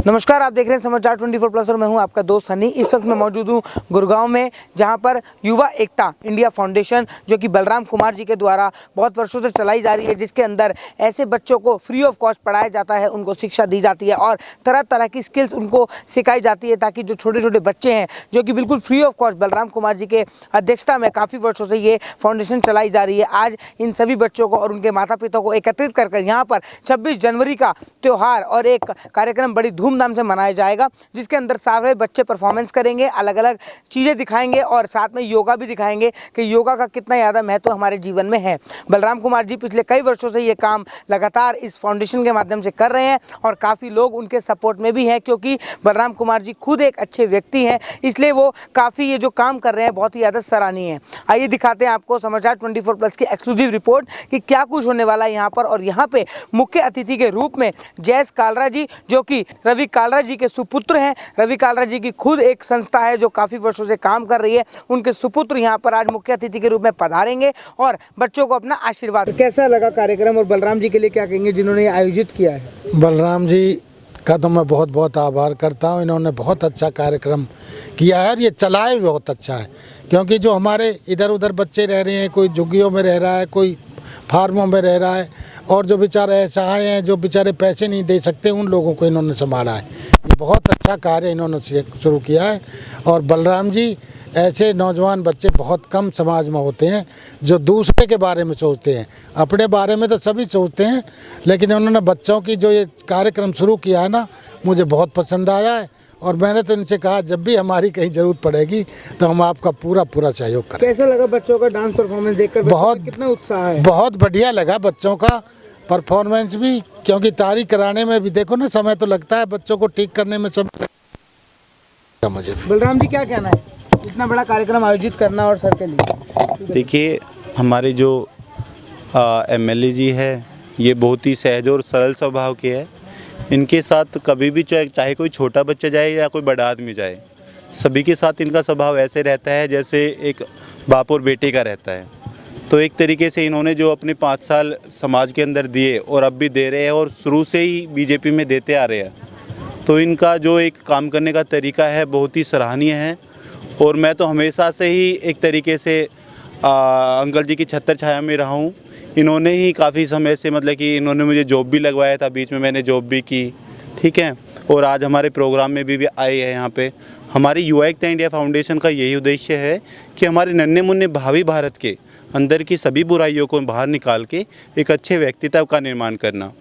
नमस्कार, आप देख रहे हैं समाचार 24+ और मैं हूं आपका दोस्त हनी। इस वक्त मैं मौजूद हूं गुड़गांव में, जहां पर युवा एकता इंडिया फाउंडेशन जो कि बलराम कुमार जी के द्वारा बहुत वर्षों से चलाई जा रही है, जिसके अंदर ऐसे बच्चों को फ्री ऑफ कॉस्ट पढ़ाया जाता है, उनको शिक्षा दी जाती है और तरह तरह की स्किल्स उनको सिखाई जाती है, ताकि जो छोटे छोटे बच्चे हैं जो कि बिल्कुल free of cost Balram Kumar ji के अध्यक्षता में काफ़ी वर्षों से ये फाउंडेशन चलाई जा रही है। आज इन सभी बच्चों को और उनके माता पिता को एकत्रित कर यहाँ पर 26 जनवरी का त्यौहार और एक कार्यक्रम बड़ी धूमधाम से मनाया जाएगा, जिसके अंदर सारे बच्चे परफॉर्मेंस करेंगे, अलग अलग चीज़ें दिखाएंगे और साथ में योगा भी दिखाएंगे कि योगा का कितना ज़्यादा महत्व हमारे जीवन में है। बलराम कुमार जी पिछले कई वर्षों से ये काम लगातार इस फाउंडेशन के माध्यम से कर रहे हैं और काफ़ी लोग उनके सपोर्ट में भी हैं, क्योंकि बलराम कुमार जी खुद एक अच्छे व्यक्ति हैं, इसलिए वो काफ़ी ये जो काम कर रहे हैं बहुत ही ज़्यादा सराहनीय है। आइए दिखाते हैं आपको समाचार 24+ की एक्सक्लूसिव रिपोर्ट कि क्या कुछ होने वाला है यहाँ पर। और यहाँ पे मुख्य अतिथि के रूप में जयेश कालरा जी, जो कि रवि कालरा जी के सुपुत्र हैं। रवि कालरा जी की खुद एक संस्था है जो काफ़ी वर्षों से काम कर रही है, उनके सुपुत्र यहाँ पर आज मुख्य अतिथि के रूप में पधारेंगे और बच्चों को अपना आशीर्वाद। कैसा लगा कार्यक्रम और बलराम जी के लिए क्या कहेंगे जिन्होंने आयोजित किया है? बलराम जी का तो मैं बहुत बहुत आभार करता हूँ। इन्होंने बहुत अच्छा कार्यक्रम किया है और ये चलाए भी बहुत अच्छा है, क्योंकि जो हमारे इधर उधर बच्चे रह रहे हैं, कोई झुग्गियों में रह रहा है, कोई फार्मों में रह रहा है, और जो बेचारे असहाय हैं, जो बेचारे पैसे नहीं दे सकते, उन लोगों को इन्होंने संभाला है। ये बहुत अच्छा कार्य इन्होंने शुरू किया है। और बलराम जी, ऐसे नौजवान बच्चे बहुत कम समाज में होते हैं जो दूसरे के बारे में सोचते हैं। अपने बारे में तो सभी सोचते हैं, लेकिन उन्होंने बच्चों की जो ये कार्यक्रम शुरू किया है ना, मुझे बहुत पसंद आया है। और मैंने तो इनसे कहा जब भी हमारी कहीं ज़रूरत पड़ेगी तो हम आपका पूरा सहयोग करें। कैसा लगा बच्चों का डांस परफॉर्मेंस देखकर? बहुत, कितना उत्साह है? बहुत बढ़िया लगा बच्चों का परफॉर्मेंस भी, क्योंकि तारीख कराने में भी देखो ना, समय तो लगता है, बच्चों को ठीक करने में समय लगता। मुझे बलराम जी क्या कहना है इतना बड़ा कार्यक्रम आयोजित करना और सर के लिए? देखिए, हमारे जो एमएलए जी है, ये बहुत ही सहज और सरल स्वभाव के हैं। इनके साथ कभी भी चाहे कोई छोटा बच्चा जाए या कोई बड़ा आदमी जाए, सभी के साथ इनका स्वभाव ऐसे रहता है जैसे एक बाप और बेटे का रहता है। तो एक तरीके से इन्होंने जो अपने 5 साल समाज के अंदर दिए और अब भी दे रहे हैं और शुरू से ही बीजेपी में देते आ रहे हैं, तो इनका जो एक काम करने का तरीका है बहुत ही सराहनीय है। और मैं तो हमेशा से ही एक तरीके से अंकल जी की छत्र छाया में रहा हूँ। इन्होंने ही काफ़ी समय से, मतलब कि इन्होंने मुझे जॉब भी लगवाया था, बीच में मैंने जॉब भी की, ठीक है। और आज हमारे प्रोग्राम में भी आए हैं यहाँ पे। हमारी युवा एकता इंडिया फाउंडेशन का यही उद्देश्य है कि हमारे नन्हे मुन्ने भावी भारत के अंदर की सभी बुराइयों को बाहर निकाल के एक अच्छे व्यक्तित्व का निर्माण करना।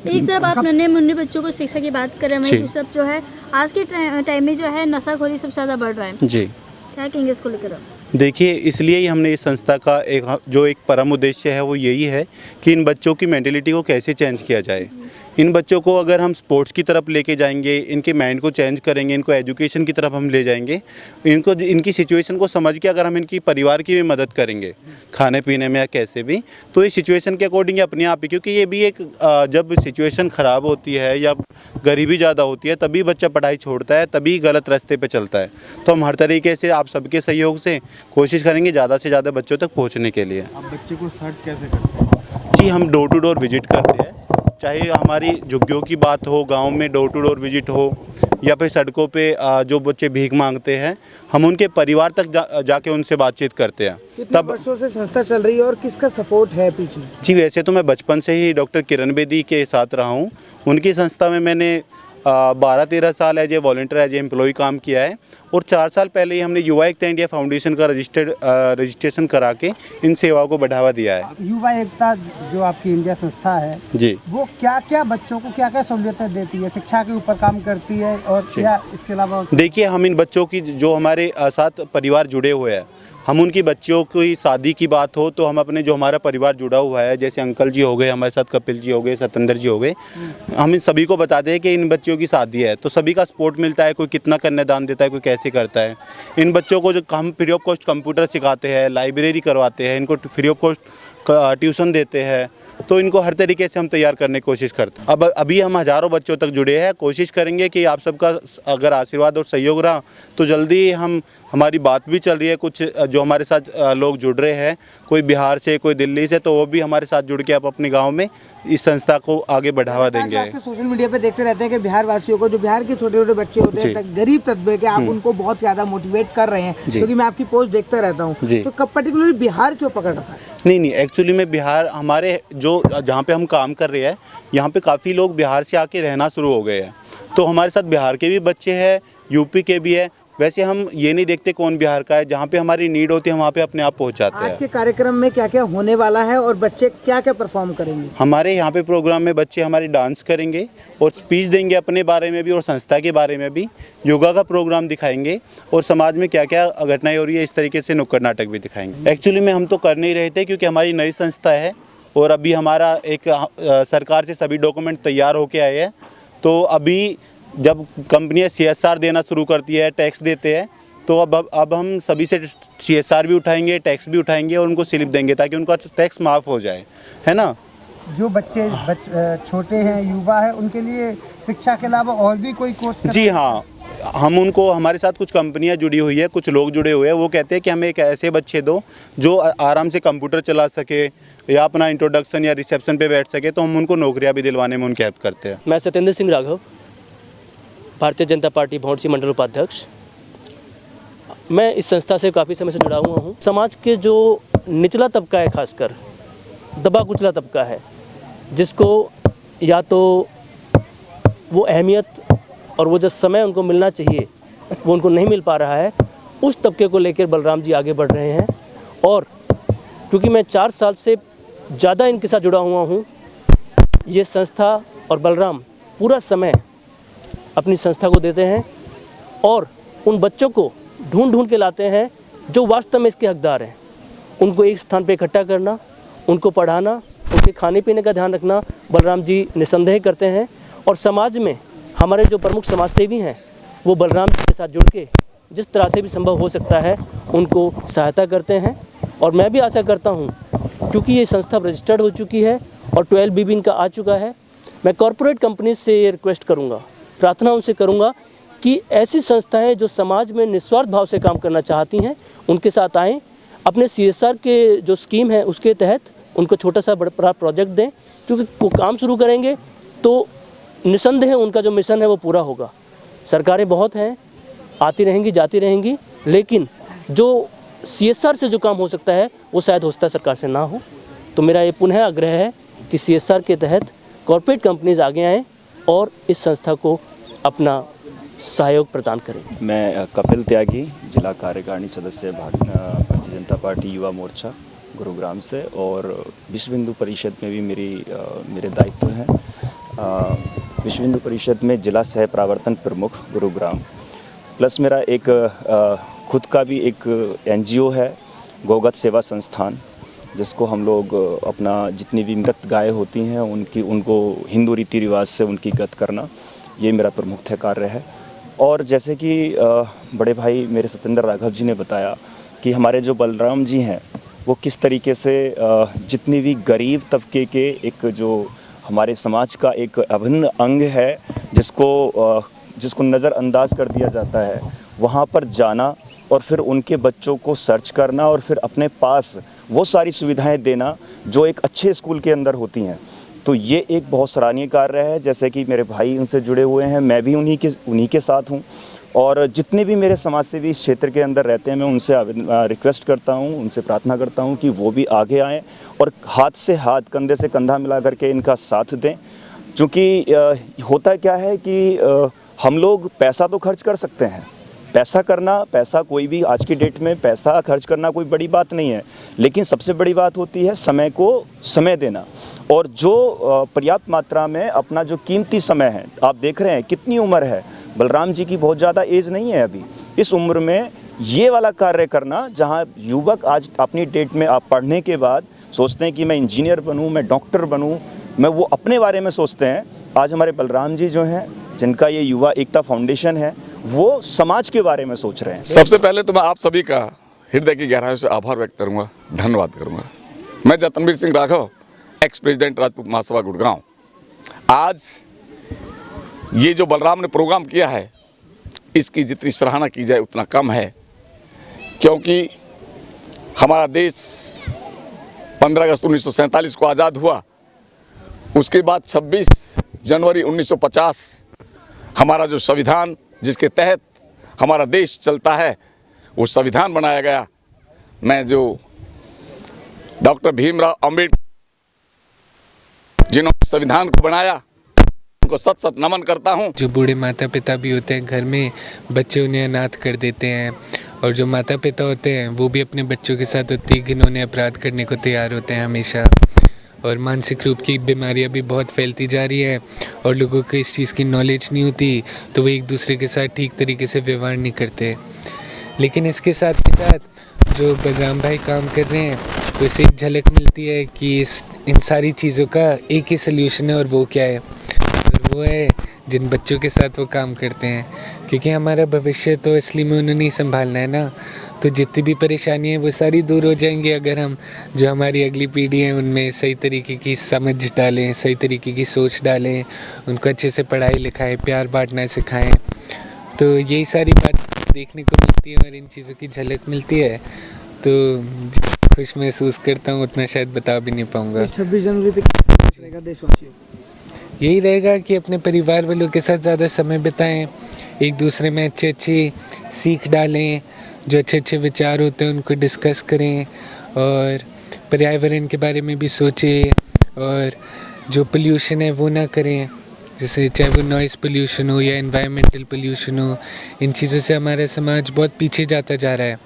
एक तरफ आप नन्हे मुन्ने बच्चों को शिक्षा की बात कर रहे हैं, सब जो है आज के टाइम में जो है नशाखोरी सबसे ज़्यादा बढ़ रहा है जी, क्या कहेंगे इसको लेकर? देखिए, इसलिए ही हमने इस संस्था का एक परम उद्देश्य है वो यही है कि इन बच्चों की मेंटेलिटी को कैसे चेंज किया जाए। इन बच्चों को अगर हम स्पोर्ट्स की तरफ लेके जाएंगे, इनके माइंड को चेंज करेंगे, इनको एजुकेशन की तरफ हम ले जाएंगे, इनको इनकी सिचुएशन को समझ के अगर हम इनकी परिवार की भी मदद करेंगे खाने पीने में या कैसे भी, तो ये सिचुएशन के अकॉर्डिंग अपने आप ही, क्योंकि ये भी एक जब सिचुएशन ख़राब होती है या गरीबी ज़्यादा होती है तभी बच्चा पढ़ाई छोड़ता है, तभी गलत रास्ते पे चलता है। तो हम हर तरीके से आप सबके सहयोग से कोशिश करेंगे ज़्यादा से ज़्यादा बच्चों तक पहुँचने के लिए। आप बच्चे को सर्च कैसे करते हैं? जी, हम डोर टू डोर विजिट करते हैं, चाहे हमारी झुग्गियों की बात हो, गांव में डोर टू डोर विजिट हो, या फिर सड़कों पे जो बच्चे भीख मांगते हैं, हम उनके परिवार तक जाके उनसे बातचीत करते हैं। तब वर्षों से संस्था चल रही है और किसका सपोर्ट है पीछे? जी, वैसे तो मैं बचपन से ही डॉक्टर किरण बेदी के साथ रहा हूँ। उनकी संस्था में मैंने 12-13 साल as a volunteer, as a employ काम किया है। और 4 साल पहले ही हमने युवा एकता इंडिया फाउंडेशन का रजिस्ट्रेशन करा के इन सेवाओं को बढ़ावा दिया है। युवा एकता जो आपकी इंडिया संस्था है जी, वो क्या क्या बच्चों को क्या क्या सहूलियतें देती है? शिक्षा के ऊपर काम करती है और क्या इसके अलावा? देखिए, हम इन बच्चों की जो हमारे साथ परिवार जुड़े हुए हैं, हम उनकी बच्चियों की शादी की बात हो तो हम अपने जो हमारा परिवार जुड़ा हुआ है, जैसे अंकल जी हो गए हमारे साथ, कपिल जी हो गए, सत्येंद्र जी हो गए, हम इन सभी को बताते हैं कि इन बच्चियों की शादी है, तो सभी का सपोर्ट मिलता है। कोई कितना कन्यादान देता है, कोई कैसे करता है। इन बच्चों को जो हम फ्री ऑफ कॉस्ट कंप्यूटर सिखाते हैं, लाइब्रेरी करवाते हैं, इनको फ्री ऑफ कॉस्ट ट्यूशन देते हैं, तो इनको हर तरीके से हम तैयार करने की कोशिश करते हैं। अब अभी हम हज़ारों बच्चों तक जुड़े हैं, कोशिश करेंगे कि आप सबका अगर आशीर्वाद और सहयोग रहा तो जल्दी हमारी बात भी चल रही है, कुछ जो हमारे साथ लोग जुड़ रहे हैं, कोई बिहार से, कोई दिल्ली से, तो वो भी हमारे साथ जुड़ के आप अपने गाँव में इस संस्था को आगे बढ़ावा देंगे। आपके सोशल मीडिया पे देखते रहते हैं कि बिहार वासियों को, जो बिहार के छोटे छोटे बच्चे होते हैं, गरीब तबके के, आप उनको बहुत ज़्यादा मोटिवेट कर रहे हैं, क्योंकि मैं आपकी पोस्ट देखता रहता हूँ। तो कब पर्टिकुलरली बिहार क्यों पकड़ रखा है? नहीं, एक्चुअली में बिहार, हमारे जो जहाँ पे हम काम कर रहे हैं, यहाँ पे काफ़ी लोग बिहार से आके रहना शुरू हो गए हैं, तो हमारे साथ बिहार के भी बच्चे हैं, यूपी के भी है। वैसे हम ये नहीं देखते कौन बिहार का है, जहाँ पे हमारी नीड होती है वहाँ पे अपने आप पहुँच जाते हैं। आज के कार्यक्रम में क्या क्या होने वाला है और बच्चे क्या क्या परफॉर्म करेंगे? हमारे यहाँ पे प्रोग्राम में बच्चे हमारे डांस करेंगे और स्पीच देंगे अपने बारे में भी और संस्था के बारे में भी, योगा का प्रोग्राम दिखाएंगे और समाज में क्या क्या घटनाएं हो रही है इस तरीके से नुक्कड़ नाटक भी दिखाएंगे। एक्चुअली में हम तो कर नहीं रहे थे क्योंकि हमारी नई संस्था है और अभी हमारा एक सरकार से सभी डॉक्यूमेंट तैयार होके आए हैं, तो अभी जब कंपनियां CSR देना शुरू करती है, टैक्स देते हैं, तो अब हम सभी से CSR भी उठाएंगे, टैक्स भी उठाएंगे और उनको स्लिप देंगे ताकि उनका टैक्स माफ़ हो जाए, है ना। जो बच्चे छोटे हैं, युवा है, उनके लिए शिक्षा के अलावा और भी कोई कोर्स? जी हाँ, हम उनको, हमारे साथ कुछ कंपनियां जुड़ी हुई है, कुछ लोग जुड़े हुए हैं, वो कहते हैं कि हमें एक ऐसे बच्चे दो जो आराम से कंप्यूटर चला सके या अपना इंट्रोडक्शन या रिसेप्शन पे बैठ सके, तो हम उनको नौकरियां भी दिलवाने में उनकी हेल्प करते हैं। मैं सत्येंद्र सिंह राघव, भारतीय जनता पार्टी भौंडसी मंडल उपाध्यक्ष। मैं इस संस्था से काफ़ी समय से जुड़ा हुआ हूँ। समाज के जो निचला तबका है, खासकर दबा कुचला तबका है, जिसको या तो वो अहमियत और वो जो समय उनको मिलना चाहिए वो उनको नहीं मिल पा रहा है, उस तबके को लेकर बलराम जी आगे बढ़ रहे हैं। और क्योंकि मैं 4 साल से ज़्यादा इनके साथ जुड़ा हुआ हूँ, ये संस्था और बलराम पूरा समय अपनी संस्था को देते हैं और उन बच्चों को ढूंढ ढूंढ के लाते हैं जो वास्तव में इसके हकदार हैं। उनको एक स्थान पर इकट्ठा करना, उनको पढ़ाना, उनके खाने पीने का ध्यान रखना बलराम जी निसंदेह करते हैं। और समाज में हमारे जो प्रमुख समाज सेवी हैं वो बलराम जी के साथ जुड़ के जिस तरह से भी संभव हो सकता है उनको सहायता करते हैं। और मैं भी आशा करता हूँ, क्योंकि ये संस्था रजिस्टर्ड हो चुकी है और 12B भी इनका आ चुका है, मैं कॉरपोरेट कंपनी से ये रिक्वेस्ट करूँगा, प्रार्थना उनसे करूँगा कि ऐसी संस्थाएं जो समाज में निस्वार्थ भाव से काम करना चाहती हैं उनके साथ आएँ, अपने CSR के जो स्कीम है उसके तहत उनको छोटा सा बड़ा प्रोजेक्ट दें, क्योंकि वो काम शुरू करेंगे तो निसंदेह उनका जो मिशन है वो पूरा होगा। सरकारें बहुत हैं, आती रहेंगी जाती रहेंगी, लेकिन जो CSR से जो काम हो सकता है वो शायद हो सकता है सरकार से ना हो। तो मेरा ये पुनः आग्रह है कि CSR के तहत कॉर्पोरेट कंपनीज आगे आएँ और इस संस्था को अपना सहयोग प्रदान करें। मैं कपिल त्यागी, जिला कार्यकारिणी सदस्य भारतीय जनता पार्टी युवा मोर्चा गुरुग्राम से, और विश्व हिंदू परिषद में भी मेरे दायित्व हैं। विश्व हिंदू परिषद में जिला सह प्रवर्तन प्रमुख गुरुग्राम, प्लस मेरा एक खुद का भी एक NGO है, गोगत सेवा संस्थान, जिसको हम लोग अपना जितनी भी मृत गाय होती हैं उनको हिंदू रीति रिवाज से उनकी गत करना, ये मेरा प्रमुख कार्य है। और जैसे कि बड़े भाई मेरे सत्येंद्र राघव जी ने बताया कि हमारे जो बलराम जी हैं वो किस तरीके से जितनी भी गरीब तबके के एक जो हमारे समाज का एक अभिन्न अंग है जिसको नज़रअंदाज कर दिया जाता है, वहाँ पर जाना और फिर उनके बच्चों को सर्च करना और फिर अपने पास वो सारी सुविधाएं देना जो एक अच्छे स्कूल के अंदर होती हैं। तो ये एक बहुत सराहनीय कार्य है। जैसे कि मेरे भाई उनसे जुड़े हुए हैं, मैं भी उन्हीं के साथ हूँ, और जितने भी मेरे समाज सेवी इस क्षेत्र के अंदर रहते हैं मैं उनसे रिक्वेस्ट करता हूँ, उनसे प्रार्थना करता हूँ कि वो भी आगे आएँ और हाथ से हाथ, कंधे से कंधा मिला करके इनका साथ दें। क्योंकि होता क्या है कि हम लोग पैसा तो खर्च कर सकते हैं, पैसा कोई भी आज की डेट में पैसा खर्च करना कोई बड़ी बात नहीं है, लेकिन सबसे बड़ी बात होती है समय को समय देना। और जो पर्याप्त मात्रा में अपना जो कीमती समय है, आप देख रहे हैं कितनी उम्र है बलराम जी की, बहुत ज़्यादा एज नहीं है अभी। इस उम्र में ये वाला कार्य करना, जहाँ युवक आज अपनी डेट में आप पढ़ने के बाद सोचते हैं कि मैं इंजीनियर बनूँ, मैं डॉक्टर बनूँ, मैं वो अपने बारे में सोचते हैं, आज हमारे बलराम जी जो हैं, जिनका ये युवा एकता फाउंडेशन है, वो समाज के बारे में सोच रहे हैं। सबसे पहले तो मैं आप सभी का हृदय की गहराई से आभार व्यक्त करूंगा, धन्यवाद करूंगा। मैं जतनवीर सिंह राघव, एक्स प्रेसिडेंट राजपूत महासभा गुड़गांव। आज ये जो बलराम ने प्रोग्राम किया है, इसकी जितनी सराहना की जाए उतना कम है, क्योंकि हमारा देश 15 अगस्त 1947 को आज़ाद हुआ। उसके बाद 26 जनवरी 1950 हमारा जो संविधान जिसके तहत हमारा देश चलता है, वो संविधान बनाया गया। मैं जो डॉक्टर भीमराव अम्बेडकर जिन्होंने संविधान को बनाया, उनको सत सत नमन करता हूँ। जो बूढ़े माता पिता भी होते हैं घर में, बच्चे उन्हें अनाथ कर देते हैं, और जो माता पिता होते हैं वो भी अपने बच्चों के साथ अति घिनौने अपराध करने को तैयार होते हैं हमेशा। और मानसिक रूप की बीमारियां भी बहुत फैलती जा रही है, और लोगों को इस चीज़ की नॉलेज नहीं होती, तो वो एक दूसरे के साथ ठीक तरीके से व्यवहार नहीं करते। लेकिन इसके साथ ही साथ जो बलराम भाई काम कर रहे हैं, उससे एक झलक मिलती है कि इन सारी चीज़ों का एक ही सल्यूशन है, और वो क्या है, और वो है जिन बच्चों के साथ वो काम करते हैं। क्योंकि हमारा भविष्य तो असली में उन्होंने ही संभालना है ना, तो जितनी भी परेशानी है वो सारी दूर हो जाएंगी अगर हम जो हमारी अगली पीढ़ी है उनमें सही तरीके की समझ डालें, सही तरीके की सोच डालें, उनको अच्छे से पढ़ाई लिखाएं, प्यार बांटना सिखाएं। तो यही सारी बात देखने को मिलती है और इन चीज़ों की झलक मिलती है, तो खुश महसूस करता हूँ, उतना शायद बता भी नहीं पाऊँगा। 26 जनवरी पे क्या रहेगा देशवासियों? यही रहेगा कि अपने परिवार वालों के साथ ज़्यादा समय बिताएं, एक दूसरे में अच्छी सीख डालें, जो अच्छे विचार होते हैं उनको डिस्कस करें, और पर्यावरण के बारे में भी सोचें, और जो पोल्यूशन है वो ना करें, जैसे चाहे वो नॉइज़ पोल्यूशन हो या एनवायरमेंटल पोल्यूशन हो। इन चीज़ों से हमारा समाज बहुत पीछे जाता जा रहा है,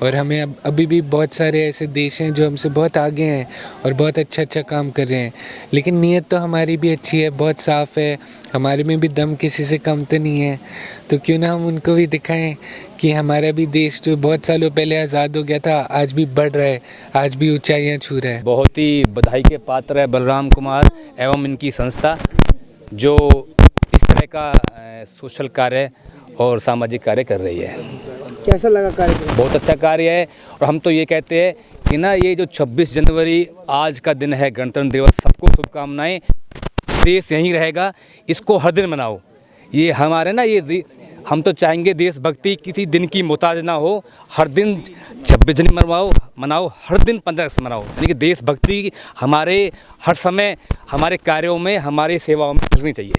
और हमें अभी भी बहुत सारे ऐसे देश हैं जो हमसे बहुत आगे हैं और बहुत अच्छा काम कर रहे हैं, लेकिन नीयत तो हमारी भी अच्छी है, बहुत साफ़ है, हमारे में भी दम किसी से कम तो नहीं है। तो क्यों ना हम उनको भी दिखाएं कि हमारा भी देश जो बहुत सालों पहले आज़ाद हो गया था, आज भी बढ़ रहा है, आज भी ऊंचाइयां छू रहा है। बहुत ही बधाई के पात्र है बलराम कुमार एवं इनकी संस्था, जो इस तरह का सोशल कार्य और सामाजिक कार्य कर रही है। कैसा लगा कार्यक्रम? बहुत अच्छा कार्य है, और हम तो ये कहते हैं कि ना, ये जो 26 जनवरी आज का दिन है, गणतंत्र दिवस, सबको शुभकामनाएं। देश यहीं रहेगा, इसको हर दिन मनाओ। ये हमारे ना, ये हम तो चाहेंगे देशभक्ति किसी दिन की मोहताज ना हो, हर दिन 26 जनवरी मनाओ, हर दिन 15 अगस्त मनाओ। यानी कि देशभक्ति हमारे हर समय हमारे कार्यों में, हमारी सेवाओं में चलनी चाहिए।